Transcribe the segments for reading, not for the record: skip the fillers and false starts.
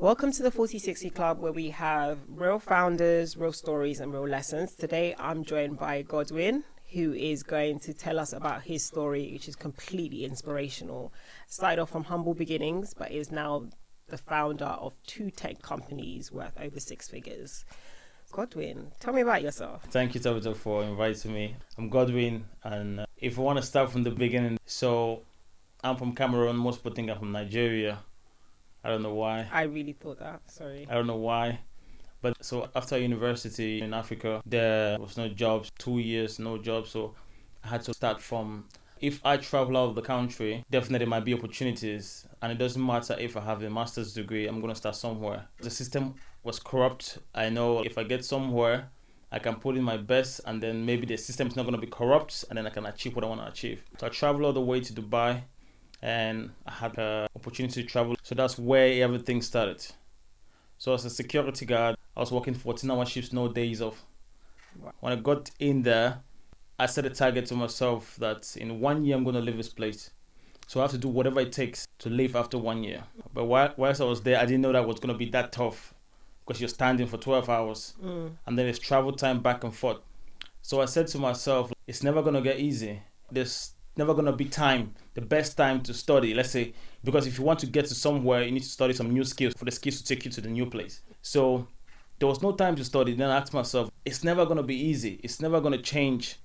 Welcome to the 4060 Club, where we have real founders, real stories, and real lessons. Today, I'm joined by Godwin, who is going to tell us about his story, which is completely inspirational. Started off from humble beginnings, but is now the founder of 2 tech companies worth over 6 figures. Godwin, tell me about yourself. Thank you, Tabitha, for inviting me. I'm Godwin, and if I want to start from the beginning, so I'm from Cameroon. Most people think I'm from Nigeria. I don't know why. I really thought that, sorry. I don't know why. But so after university in Africa, there was no jobs, 2 years, no jobs. So I had to start from, if I travel out of the country, definitely there might be opportunities. And it doesn't matter if I have a master's degree, I'm going to start somewhere. The system was corrupt. I know if I get somewhere, I can put in my best, and then maybe the system is not going to be corrupt, and then I can achieve what I want to achieve. So I traveled all the way to Dubai, and I had the opportunity to travel. So that's where everything started. So as a security guard, I was working 14-hour shifts, no days off. When I got in there, I set a target to myself that in 1 year I'm going to leave this place. So I have to do whatever it takes to leave after 1 year. But whilst I was there, I didn't know that was going to be that tough, because you're standing for 12 hours and then it's travel time back and forth. So I said to myself, it's never going to get easy. There's never going to be time, the best time to study, let's say, because if you want to get to somewhere, you need to study some new skills for the skills to take you to the new place. So there was no time to study. Then I asked myself, it's never going to be easy. It's never going to change.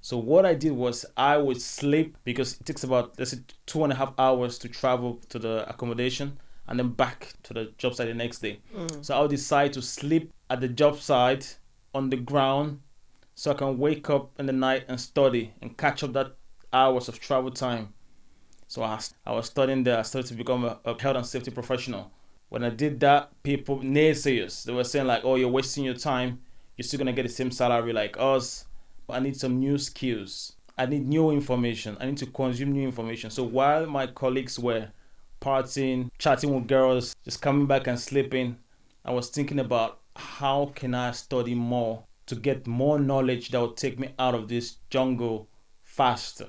So what I did was I would sleep, because it takes about, let's say, 2.5 hours to travel to the accommodation and then back to the job site the next day. So I would decide to sleep at the job site on the ground so I can wake up in the night and study and catch up that hours of travel time. So I was studying there. I started to become a health and safety professional. When I did that, people, naysayers, they were saying like, oh, you're wasting your time. You're still going to get the same salary like us. I need some new skills. I need new information. I need to consume new information. So while my colleagues were partying, chatting with girls, just coming back and sleeping, I was thinking about how can I study more to get more knowledge that will take me out of this jungle faster.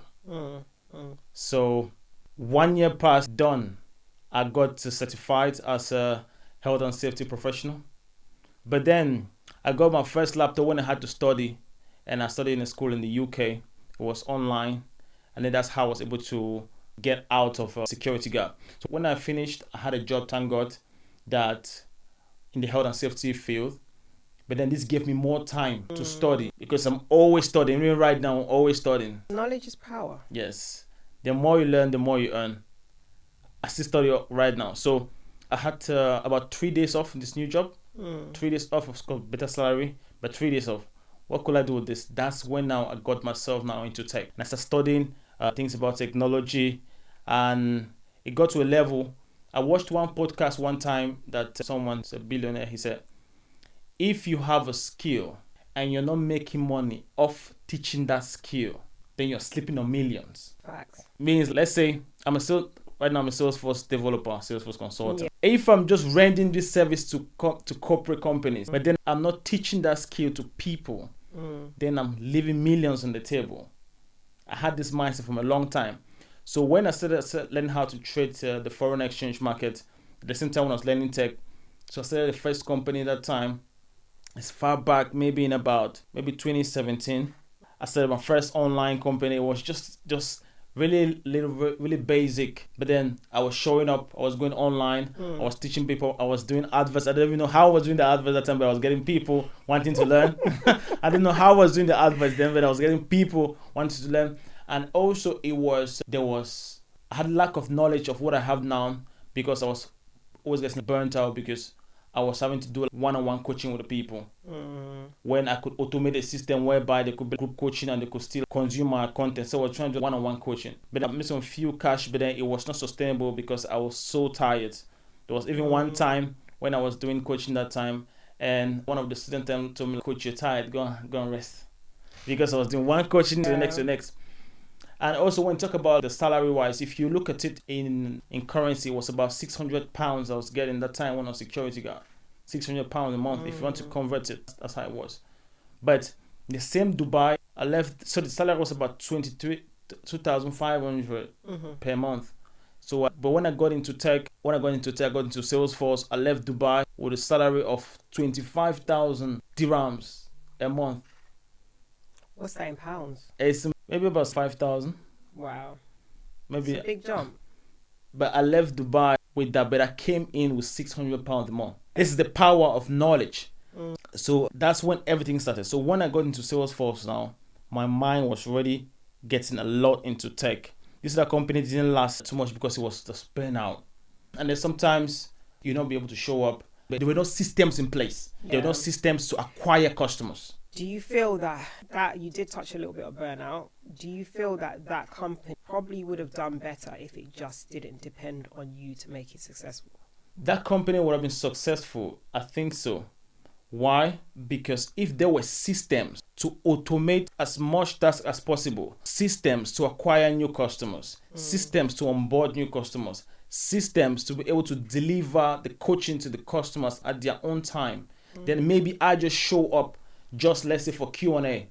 So 1 year passed, done. I got certified as a health and safety professional. But then I got my first laptop when I had to study, and I studied in a school in the UK. It was online, and then that's how I was able to get out of a security guard. So when I finished, I had a job, thank God, that in the health and safety field. But then this gave me more time to study, because I'm always studying. Even right now, I'm always studying. Knowledge is power. Yes. The more you learn, the more you earn. I still study right now. So I had about 3 days off in this new job. 3 days off, of course, better salary, but 3 days off. What could I do with this? That's when now I got myself now into tech. And I started studying things about technology, and it got to a level. I watched one podcast one time that someone's a billionaire. He said, if you have a skill and you're not making money off teaching that skill, then you're sleeping on millions. Facts. Means, let's say right now I'm a Salesforce developer, Salesforce consultant. Yeah. If I'm just rendering this service to corporate companies, but then I'm not teaching that skill to people, then I'm leaving millions on the table. I had this mindset from a long time. So when I started learning how to trade the foreign exchange market, at the same time when I was learning tech, so I started the first company at that time. As far back, maybe 2017, I started my first online company. It was just really basic. But then I was showing up. I was going online. I was teaching people. I was doing adverts. I didn't even know how I was doing the adverts at that time, but I was getting people wanting to learn. I didn't know how I was doing the adverts then, but I was getting people wanting to learn. And also I had lack of knowledge of what I have now, because I was always getting burnt out, because I was having to do one-on-one coaching with the people. When I could automate a system whereby they could be group coaching and they could still consume my content. So I was trying to do one-on-one coaching. But I made some few cash, but then it was not sustainable because I was so tired. There was even one time when I was doing coaching that time, and one of the students told me, "Coach, you're tired, go and rest." Because I was doing one coaching to the next. And also when you talk about the salary wise, if you look at it in currency, it was about £600 I was getting that time when I was security guard. £600 a month. If you want to convert it, that's how it was. But the same Dubai, I left, so the salary was about 2,500 per month. So, but when I got into tech, I got into Salesforce, I left Dubai with a salary of 25,000 dirhams a month. What's that in pounds? It's maybe about 5,000. Wow. Maybe. It's a big jump. But I left Dubai with that, but I came in with £600 a month. This is the power of knowledge. So that's when everything started. So when I got into Salesforce now, my mind was already getting a lot into tech. This is a company that didn't last too much because it was just burnout. And then sometimes you not be able to show up, but there were no systems in place. There were no systems to acquire customers. Do you feel that you did touch a little bit of burnout? Do you feel that company probably would have done better if it just didn't depend on you to make it successful? That company would have been successful. I think so. Why? Because if there were systems to automate as much tasks as possible, systems to acquire new customers, systems to onboard new customers, systems to be able to deliver the coaching to the customers at their own time, then maybe I just show up just, let's say, for Q&A.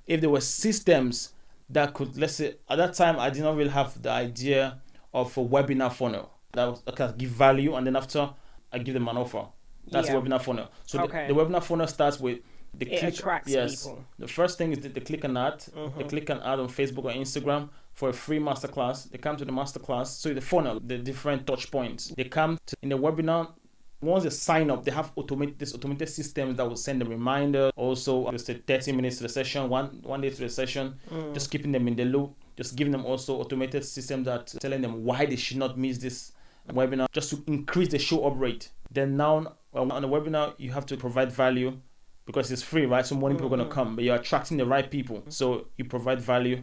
If there were systems that could, let's say, at that time, I did not really have the idea of a webinar funnel that was, I can give value, and then after I give them an offer. That's the webinar funnel. So the webinar funnel starts with the click. Attracts people. The first thing is the click and ad. They click an ad on Facebook or Instagram for a free masterclass. They come to the masterclass. So the funnel, the different touch points. They come to, in the webinar. Once they sign up, they have automated systems that will send a reminder. Also, just 30 minutes to the session, one day to the session, just keeping them in the loop, just giving them also automated systems that telling them why they should not miss this webinar, just to increase the show up rate. Then now, on the webinar, you have to provide value because it's free, right? So more people are going to come, but you're attracting the right people. So you provide value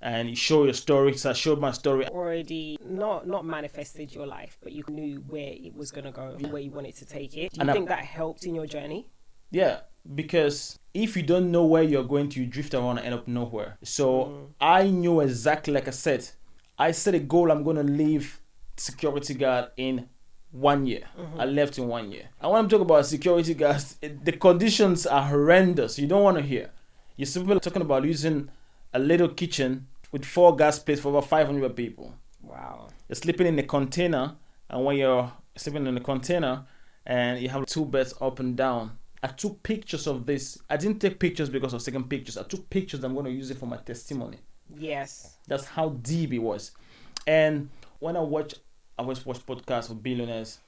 and you show your story. So I showed my story. Already not manifested your life, but you knew where it was going to go, where you wanted to take it. Do you think that helped in your journey? Yeah, because if you don't know where you're going to, you drift around and end up nowhere. So I knew exactly, like I set a goal. I'm going to leave security guard in 1 year. I left in 1 year. And when I'm talking about security guards, the conditions are horrendous. You don't want to hear. You're simply talking about using a little kitchen with 4 gas plates for about 500 people. Wow. You're sleeping in a container, and when you're sleeping in a container and you have 2 beds up and down. I took pictures of this. I didn't take pictures because I was taking pictures. I took pictures. I'm going to use it for my testimony. Yes. That's how deep it was. And when I always watch podcasts of billionaires.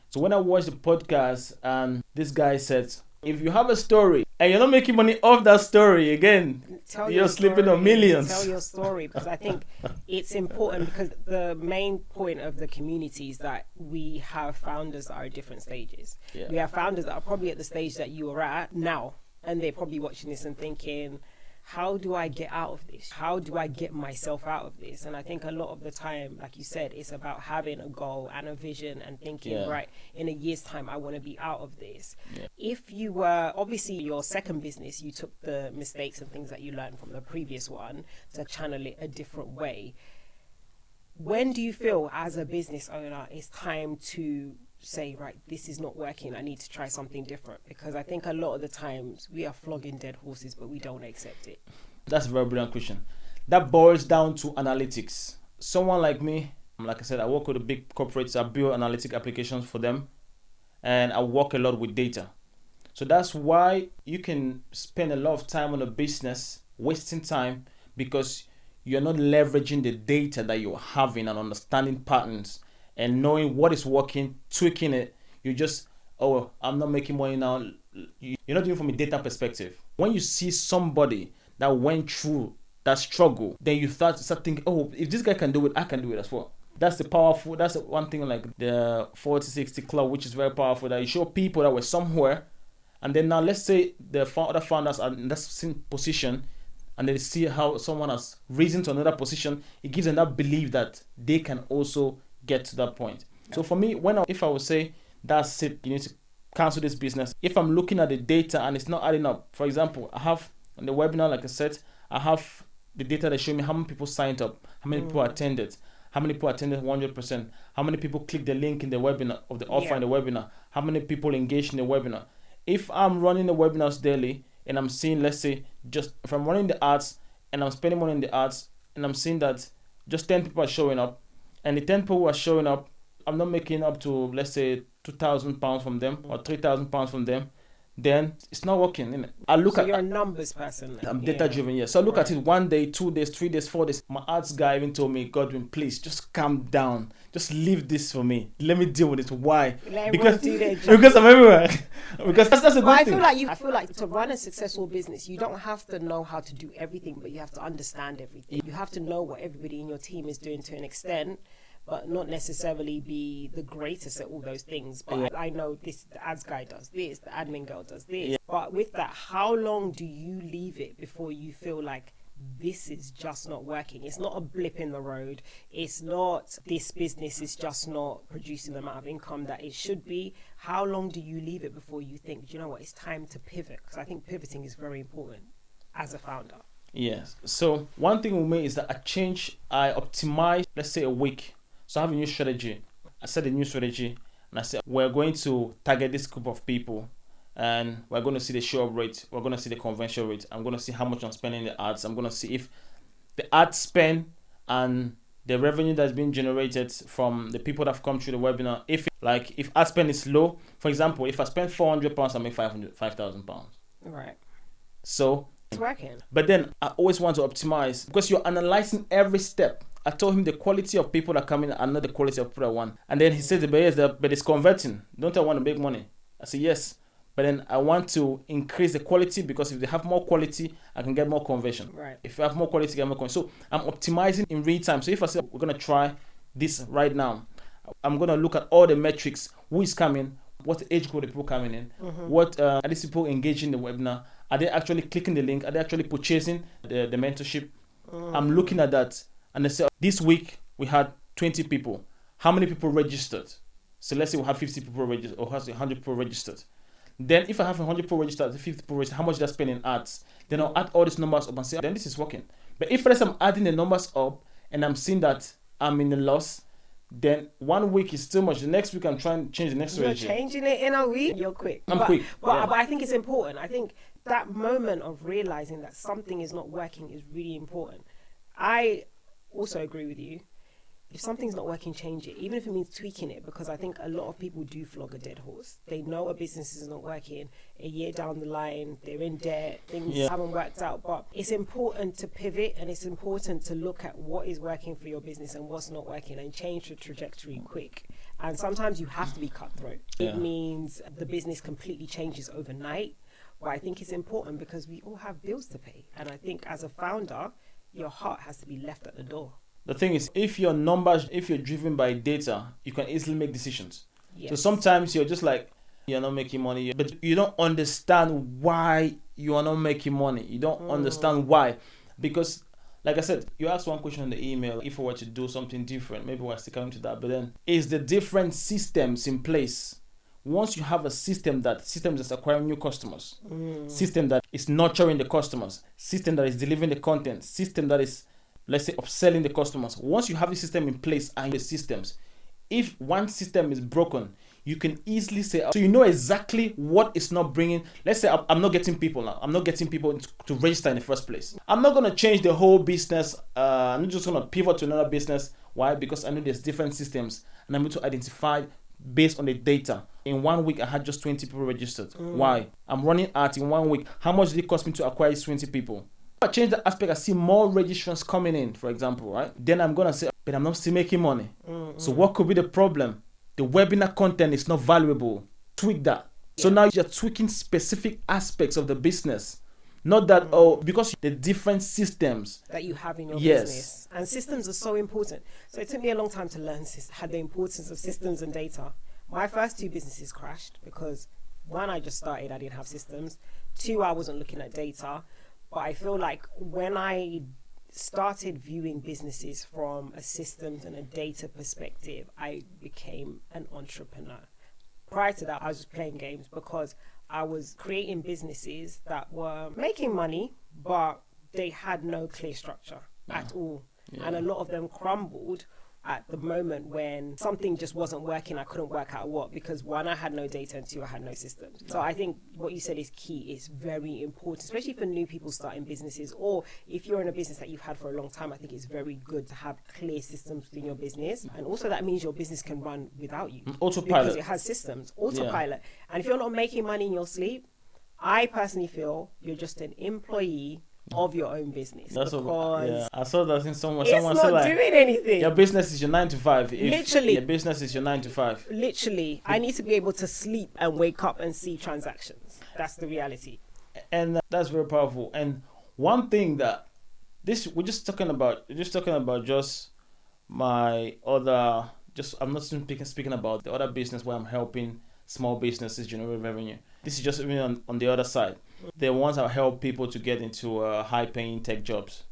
So when I watched the podcast, and this guy said, if you have a story and you're not making money off that story, again, you're sleeping on millions. Tell your story, because I think it's important, because the main point of the community is that we have founders that are at different stages. Yeah. We have founders that are probably at the stage that you are at now, and they're probably watching this and thinking, how do I get out of this? How do I get myself out of this? And I think a lot of the time, like you said, it's about having a goal and a vision and thinking, right, in a year's time, I want to be out of this. Yeah. If you were, obviously your second business, you took the mistakes and things that you learned from the previous one to channel it a different way. When do you feel as a business owner it's time to say, right, this is not working, I need to try something different? Because I think a lot of the times we are flogging dead horses, but we don't accept it. That's a very brilliant question. That boils down to analytics. Someone like me, like I said, I work with the big corporates. I build analytic applications for them, and I work a lot with data. So that's why you can spend a lot of time on a business, wasting time, because you're not leveraging the data that you're having and understanding patterns and knowing what is working, tweaking it. You just, I'm not making money now. You're not doing it from a data perspective. When you see somebody that went through that struggle, then you start thinking, if this guy can do it, I can do it as well. That's the one thing, like the 4060 Club, which is very powerful, that you show people that were somewhere, and then now let's say the other founders are in that same position, and they see how someone has risen to another position. It gives them that belief that they can also get to that point. So for me, if I would say that's it, you need to cancel this business. If I'm looking at the data and it's not adding up, for example, I have on the webinar, like I said, I have the data that show me how many people signed up, how many people attended, how many people attended 100%, how many people clicked the link in the webinar of the offer in the webinar, how many people engaged in the webinar. If I'm running the webinars daily and I'm seeing, let's say, just if I'm running the ads and I'm spending money on the ads and I'm seeing that just 10 people are showing up, and the 10 people who are showing up, I'm not making up to, let's say, £2,000 from them or £3,000 from them, then it's not working, innit? You're a numbers person. I'm data driven, yeah. So I look at it 1 day, 2 days, 3 days, 4 days. My ads guy even told me, Godwin, please just calm down. Just leave this for me. Let me deal with it. Why? Because I'm everywhere. Because that's a good thing. I feel like to run a successful business, you don't have to know how to do everything, but you have to understand everything. You have to know what everybody in your team is doing to an extent, but not necessarily be the greatest at all those things. But I know this, the ads guy does this, the admin girl does this. Yeah. But with that, how long do you leave it before you feel like this is just not working? It's not a blip in the road. It's not this business is just not producing the amount of income that it should be. How long do you leave it before you think, do you know what, it's time to pivot? Because I think pivoting is very important as a founder. Yes. So one thing with me is that I optimize, let's say a week. So I have a new strategy. I set a new strategy and I said, we're going to target this group of people and we're going to see the show up rate. We're going to see the conversion rate. I'm going to see how much I'm spending in the ads. I'm going to see if the ad spend and the revenue that's been generated from the people that have come through the webinar, if ad spend is low, for example, if I spend £400, I make £5,000. Right. So it's working. But then I always want to optimize because you're analyzing every step. I told him the quality of people that come in are not the quality of people that want. And then he said, but it's converting. Don't I want to make money? I said, yes. But then I want to increase the quality because if they have more quality, I can get more conversion. Right. If I have more quality, I get more conversion. So I'm optimizing in real time. So if I say, we're going to try this right now, I'm going to look at all the metrics. Who is coming? What age group the people coming in? Mm-hmm. What are these people engaging in the webinar? Are they actually clicking the link? Are they actually purchasing the mentorship? I'm looking at that. And they say, this week we had 20 people. How many people registered? So let's say we have 50 people registered or has 100 people registered. Then if I have 100 people registered, 50 people registered, how much did I spend in ads? Then I'll add all these numbers up and say, then this is working. But if I'm adding the numbers up and I'm seeing that I'm in a loss, then 1 week is too much. The next week I'm trying to change the next strategy. You're changing it in a week? You're quick. I'm quick. But I think it's important. I think that moment of realizing that something is not working is really important. I also agree with you. If something's not working, change it, even if it means tweaking it, because I think a lot of people do flog a dead horse. They know a business is not working. A year down the line, they're in debt, things haven't worked out. But it's important to pivot and it's important to look at what is working for your business and what's not working and change the trajectory quick. And sometimes you have to be cutthroat. It means the business completely changes overnight. But I think it's important because we all have bills to pay. And I think as a founder, your heart has to be left at the door. The thing is, if you're driven by data, you can easily make decisions. Yes. So sometimes you're just like, you're not making money, but you don't understand why you are not making money. You don't understand why. Because, like I said, you asked one question in the email, if I were to do something different, maybe we're still coming to that, but then, is the different systems in place? Once you have a system that's acquiring new customers, system that is nurturing the customers, system that is delivering the content, system that is, let's say, upselling the customers. Once you have the system in place and the systems, if one system is broken, you can easily say, so you know exactly what is not bringing, let's say I'm not getting people now. I'm not getting people to register in the first place. I'm not going to change the whole business. I'm not just going to pivot to another business. Why? Because I know there's different systems and I'm able to identify based on the data. In 1 week, I had just 20 people registered. Why? I'm running ads in 1 week. How much did it cost me to acquire these 20 people? If I change that aspect, I see more registrations coming in, for example, right? Then I'm going to say, but I'm not still making money. So what could be the problem? The webinar content is not valuable. Tweak that. So now you're tweaking specific aspects of the business. Not that, because the different systems that you have in your business. And systems are so important. So it took me a long time to learn the importance of systems and data. My first 2 businesses crashed because 1, I just started, I didn't have systems. 2, I wasn't looking at data. But I feel like when I started viewing businesses from a systems and a data perspective, I became an entrepreneur. Prior to that, I was just playing games because I was creating businesses that were making money, but they had no clear structure at all. Yeah. And a lot of them crumbled at the moment when something just wasn't working. I couldn't work out what, because one, I had no data, and two, I had no systems. So I think what you said is key. It's very important, especially for new people starting businesses, or if you're in a business that you've had for a long time. I think it's very good to have clear systems within your business, and also that means your business can run without you. Autopilot. Because it has systems. Autopilot. And if you're not making money in your sleep, I personally feel you're just an employee of your own business. That's because I saw that in someone it's said not like, doing anything. your business is your 9 to 5. Literally. Your business is your 9 to 5. Literally. I need to be able to sleep and wake up and see transactions. That's the reality. And that's very powerful. And one thing that we're just talking about just my other, I'm not speaking about the other business where I'm helping small businesses generate revenue. This is just even on the other side. The ones that help people to get into high-paying tech jobs.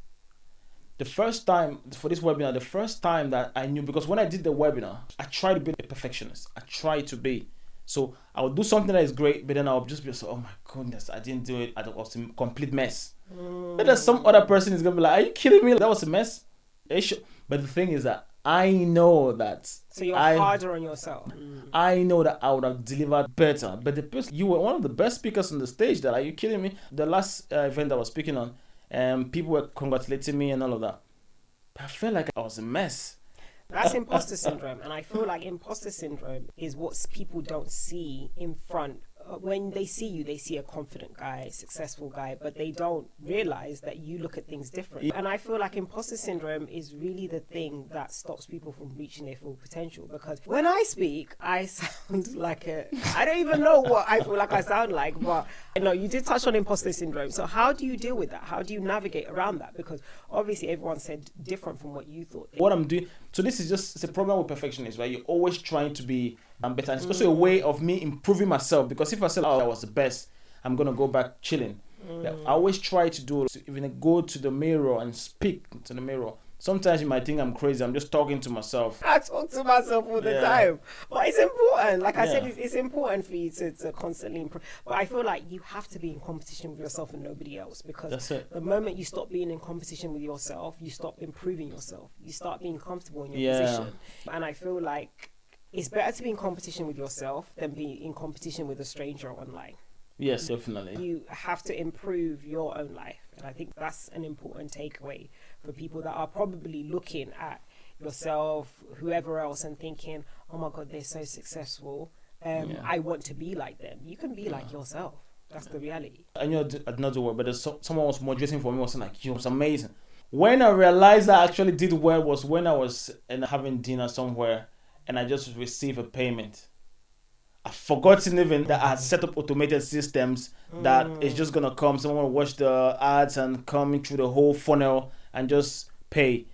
The first time for this webinar, the first time that I knew, because when I did the webinar, I tried to be a perfectionist. I tried to be. So I would do something that is great, but then I would just be so, oh my goodness, I didn't do it. I was a complete mess. But then some other person is going to be like, are you kidding me? That was a mess. But the thing is that I know that. So you're harder on yourself. I know that I would have delivered better. But you were one of the best speakers on the stage. That, are you kidding me? The last event I was speaking on, people were congratulating me and all of that. But I felt like I was a mess. That's imposter syndrome. And I feel like imposter syndrome is what people don't see in front. When they see you, they see a confident guy, successful guy, but they don't realize that you look at things different. And I feel like imposter syndrome is really the thing that stops people from reaching their full potential. Because when I speak, I sound like I don't even know what I feel like I sound like. But you did touch on imposter syndrome. So how do you deal with that? How do you navigate around that? Because obviously everyone said different from what you thought. What I'm doing, so this is just, it's a problem with perfectionists, right? You're always trying to be better. It's also a way of me improving myself, because if I say, oh, I was the best, I'm going to go back chilling. I always try to do, even go to the mirror and speak to the mirror. Sometimes you might think I'm crazy. I'm just talking to myself. I talk to myself all the time. But it's important. Like I said, it's important for you to constantly improve. But I feel like you have to be in competition with yourself and nobody else. Because the moment you stop being in competition with yourself, you stop improving yourself. You start being comfortable in your position. And I feel like it's better to be in competition with yourself than be in competition with a stranger online. Yes, definitely. You have to improve your own life. And I think that's an important takeaway for people that are probably looking at yourself, whoever else, and thinking, oh my God, they're so successful. I want to be like them. You can be like yourself. That's the reality. I know another word, but someone was moderating for me, was like, it was amazing. When I realized I actually did well was when I was having dinner somewhere and I just received a payment. I've forgotten even that I had set up automated systems that it's just going to come. Someone will watch the ads and come through the whole funnel and just pay.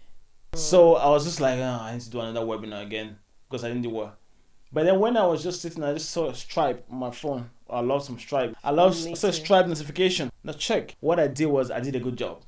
So I was just like, I need to do another webinar again because I didn't do well. But then when I was just sitting, I just saw a Stripe on my phone. I love some Stripe. I saw Stripe notification. Now check. What I did was I did a good job.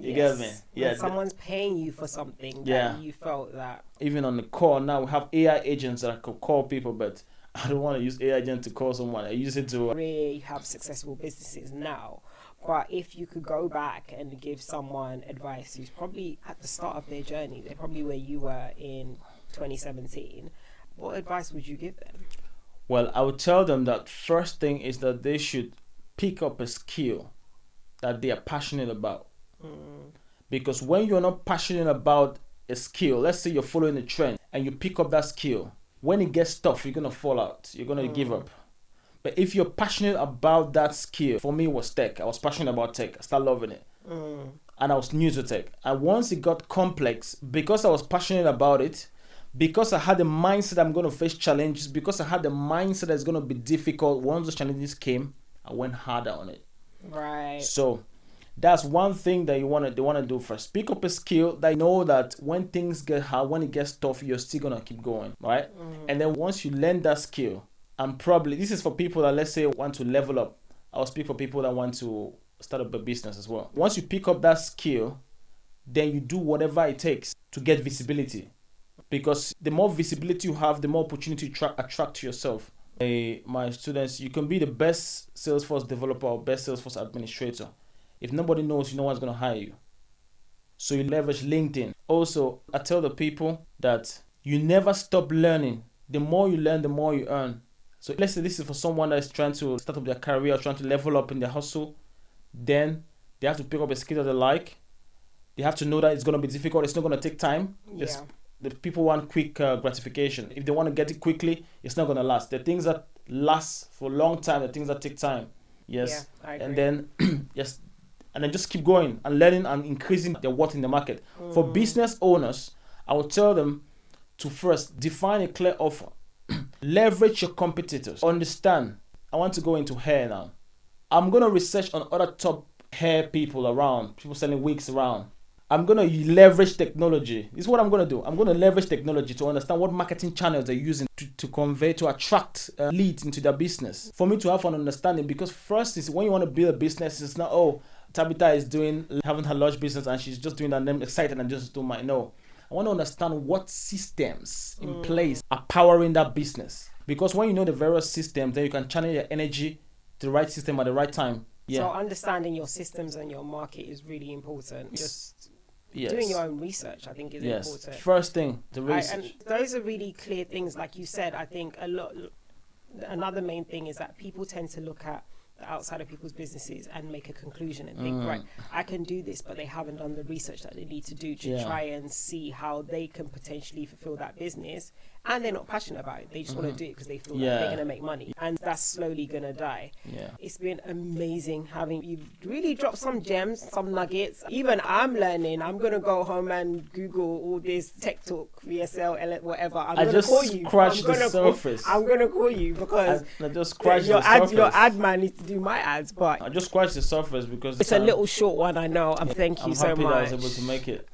You get me? Yeah. When someone's paying you for something that you felt that. Even on the call, now we have AI agents that could call people, but I don't want to use AI agent to call someone. I use it to really have successful businesses now. But if you could go back and give someone advice who's probably at the start of their journey, they're probably where you were in 2017, what advice would you give them? Well, I would tell them that first thing is that they should pick up a skill that they are passionate about. Because when you're not passionate about a skill, let's say you're following a trend and you pick up that skill, when it gets tough, you're going to fall out. You're going to give up. But if you're passionate about that skill, for me it was tech. I was passionate about tech. I started loving it. And I was new to tech. And once it got complex, because I was passionate about it, because I had the mindset I'm going to face challenges, because I had the mindset that it's going to be difficult, once those challenges came, I went harder on it. Right. So that's one thing that they want to do first. Pick up a skill that you know that when things get hard, when it gets tough, you're still going to keep going, right? And then once you learn that skill, and probably this is for people that, let's say, want to level up. I'll speak for people that want to start up a business as well. Once you pick up that skill, then you do whatever it takes to get visibility. Because the more visibility you have, the more opportunity you attract to yourself. My students, you can be the best Salesforce developer or best Salesforce administrator. If nobody knows, no one's going to hire you. So you leverage LinkedIn. Also, I tell the people that you never stop learning. The more you learn, the more you earn. So let's say this is for someone that is trying to start up their career, or trying to level up in their hustle. Then they have to pick up a skill that they like. They have to know that it's going to be difficult. It's not going to take time. Yeah. The people want quick gratification. If they want to get it quickly, it's not going to last. The things that last for a long time, the things that take time. Yes. Yeah, I agree. And then yes, and then just keep going and learning and increasing their worth in the market. For business owners, I will tell them to first define a clear offer. Leverage your competitors. Understand. I want to go into hair now. I'm going to research on other top hair people around, people selling wigs around. I'm going to leverage technology. This is what I'm going to do. I'm going to leverage technology to understand what marketing channels they're using to convey, to attract leads into their business. For me to have an understanding, because first is when you want to build a business, it's not, oh, Tabitha is having her large business and she's just doing that and I'm excited and just do my, no. I want to understand what systems in place are powering that business. Because when you know the various systems, then you can channel your energy to the right system at the right time. Yeah. So understanding your systems and your market is really important. Just doing your own research, I think, is important. First thing, the research. And those are really clear things. Like you said, I think another main thing is that people tend to look at the outside of people's businesses and make a conclusion and think, right, I can do this, but they haven't done the research that they need to do to try and see how they can potentially fulfill that business. And they're not passionate about it. They just want to do it because they feel like they're going to make money. And that's slowly going to die. Yeah. It's been amazing having you really drop some gems, some nuggets. Even I'm learning. I'm going to go home and Google all this tech talk, VSL, whatever. I'm going to call you. Scratched the surface. I'm going to call you because I just scratched the surface. Your ad man needs to do my ads. But I just scratched the surface because it's a little short one, I know. Thank you so much. I'm happy that I was able to make it.